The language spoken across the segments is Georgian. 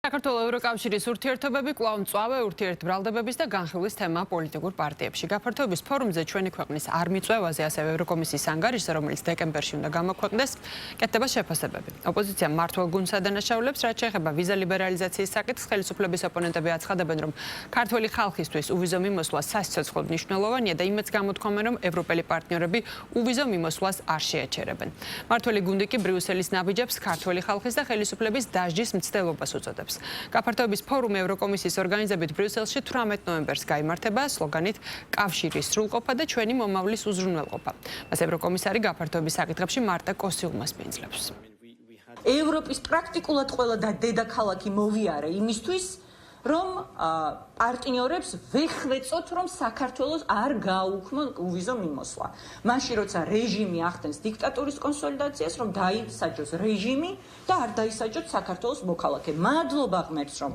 საქართველოს ევროკავშირის ურთიერთობები კვლავ მწვავე ურთიერთბრალდებების და განხილვის თემა პოლიტიკურ პარტიებში. გაფართოების ფორუმზე ჩვენი ქვეყნის არმიწვევაზე, ასევე ევროკომისიის ანგარიშზე, რომელიც დეკემბერში უნდა გამოქვეყნდეს, კეთდება შეფასებები. ოპოზიციამ მმართველ გუნდს ადანაშაულებს, რაც შეეხება ვიზა ლიბერალიზაციის საკითხს, ხელისუფლების ოპონენტები აცხადებენ, რომ ქართველი ხალხისთვის უვიზო მიმოსვლა სასიცოცხლოდ მნიშვნელოვანია და იმედს გამოთქვამენ, რომ ევროპელი პარტნიორები უვიზო მიმოსვლას არ შეაჩერებენ. მმართველი გუნდი კი ბრიუსელის ნაბიჯებს ქართველი ხალხის და ხელისუფლების დასჯის მცდელობას უწოდებს. გაფართოების ფორუმი ევროკომისიის ორგანიზებით ბრიუსელში 18 ნოემბერს გაიმართება სლოგანით კავშირის სრულყოფა და ჩვენი მომავლის უზრუნველყოფა. მას ევროკომისარი გაფართოების საკითხებში მარტა კოსიულმას მიენძლებს. ევროპის პრაქტიკულად ყველა დედაქალაქი მოვიარე იმისთვის, რომ პარტნიორებს ვეხვეწოთ, რომ საქართველოს არ გააუქმონ უვიზო მიმოსვლა. მაშინ როცა რეჟიმი ახდენს დიქტატურის კონსოლიდაციას, რომ დაისაჯოს რეჟიმი და არ დაისაჯოთ საქართველოს მოქალაქე. მადლობა ღმერთს, რომ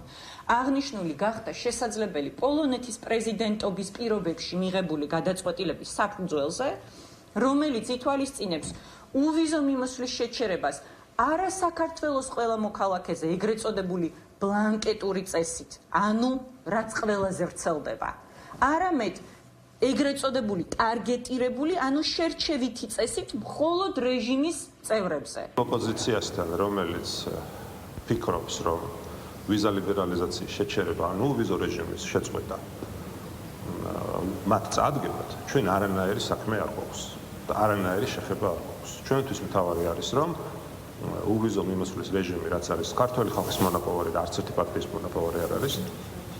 აღნიშნული გახდა შესაძლებელი პოლონეთის პრეზიდენტობის პირობებში მიღებული გადაწყვეტილების საფუძველზე, რომელიც ითვალისწინებს უვიზო მიმოსვლის შეჩერებას არა საქართველოს ყველა მოქალაქეზე, ეგრეთ წოდებული ბლანკეტური წესით, ანუ რაც ყველაზე ვრცელდება. არამედ ეგრეთ წოდებული ტარგეტირებული, ანუ შერჩევითი წესით მხოლოდ რეჟიმის წევრებზე. ოპოზიციასთან, რომელიც ფიქრობს, რომ ვიზა ლიბერალიზაციის შეჩერება, ანუ ვიზო რეჟიმის შეწყვეტა მათ წარდგებად, ჩვენ არანაირი საქმე არ გვაქვს და არანაირი შეხება არ გვაქვს. ჩვენთვის მთავარი არის, რომ უვიზო მიმოსვლის რეჟიმი, რაც არის ქართველი ხალხის მონოპოლური და არც ერთი პარტიის მონოპოლური არ არის,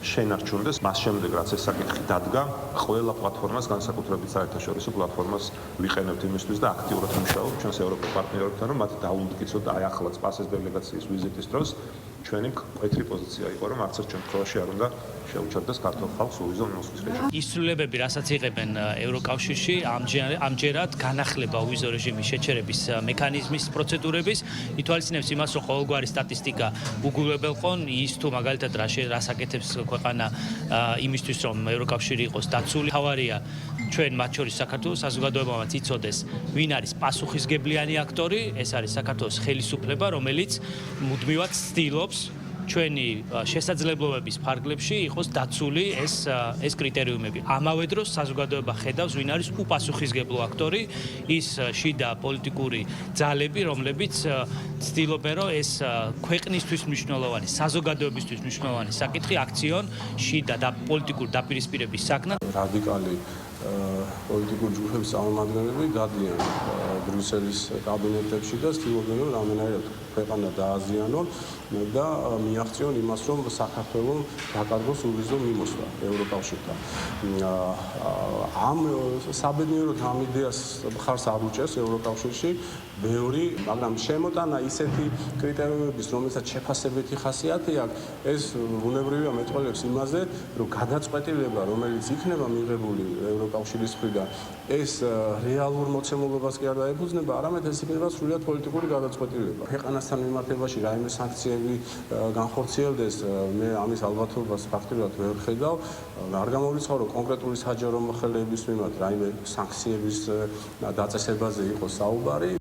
შენარჩუნდეს. მას შემდეგ, რაც ეს საკითხი დადგა, ყველა პლატფორმას, განსაკუთრებით საერთაშორისო პლატფორმას ვიყენებთ იმისთვის და აქტიურად ვიმუშაობთ ჩვენს ევროპულ პარტნიორებთან, რომ მათ დაუნდკიცოთ და აი ახლა სპასეს დელეგაციის ვიზიტის დროს ჩვენი მკვეთრი პოზიცია იყო, რომ არც ერთ შემთხვევაში არ უნდა შეუჩერდეს ქართულ ხალხს უვიზო მიმოსვლის რეჟიმი. ისრულებები, რასაც იღებენ ევროკავშირში, ამჯერად განახლება უვიზო რეჟიმის შეჩერების მექანიზმის პროცედურების, ითვალისწინებს იმას, რომ ყოველგვარი სტატისტიკა უგულებელყონ ის თუ მაგალითად რა საკეთებს ქვეყანა იმისთვის, რომ ევროკავშირი იყოს დაცული. თავარია ჩვენ მათ შორის საქართველოს საზოგადოებამაც იცოდეს, ვინ არის პასუხისგებლიანი აქტორი, ეს არის საქართველოს ხელისუფლება, რომელიც მუდმივად ცდილობს ჩვენი შესაძლებლობების ფარგლებში იყოს დაცული ეს კრიტერიუმები. ამავე დროს საზოგადოება ხედავს, ვინ არის უპასუხისგებლო აქტორი, ის შიდა პოლიტიკური ძალები, რომლებიც ცდილობენ, რომ ეს ქვეყნისთვის მნიშვნელოვანი, საზოგადოებისთვის მნიშვნელოვანი საკითხი აქციონ შიდა და პოლიტიკურ დაპირისპირების საქმე. რადიკალი პოლიტიკური ჯგუფების წარმომადგენლები დადიან ბრიუსელის კაბინეტებში და ცდილობენ, რომ რამდენადაც ქვეყანა დააზიანონ და მიაღწიონ იმას, რომ საქართველოს დაკარგოს უვიზო მიმოსვლა ევროკავშირთან. ამ საბედნიეროდ ამ იდეას მხარს არ უჭერს ევროკავშირში ბევრი, მაგრამ შემოტანა ისეთი კრიტერიუმების, რომელსაც შეფასებითი ხასიათი აქვს, ეს ბუნებრივია მეტყველებს იმაზე, რომ გადაწყვეტილება, რომელიც იქნება მიღებული ევროკავშირის მხრიდან, ეს რეალურ მოცემულობას კი არ დაეფუძნება, არამედ ეს იქნება სრულიად პოლიტიკური გადაწყვეტილება. ქვეყანასთან მიმართებაში რაიმე სანქციები განხორციელდეს, მე ამის ალბათობას ფაქტობრივად ვერ ხედავ. არ გამოვლინწყარო კონკრეტული საჯარო მოხელეების მიმართ რაიმე სანქციების დაწესებაზე იყოს საუბარი.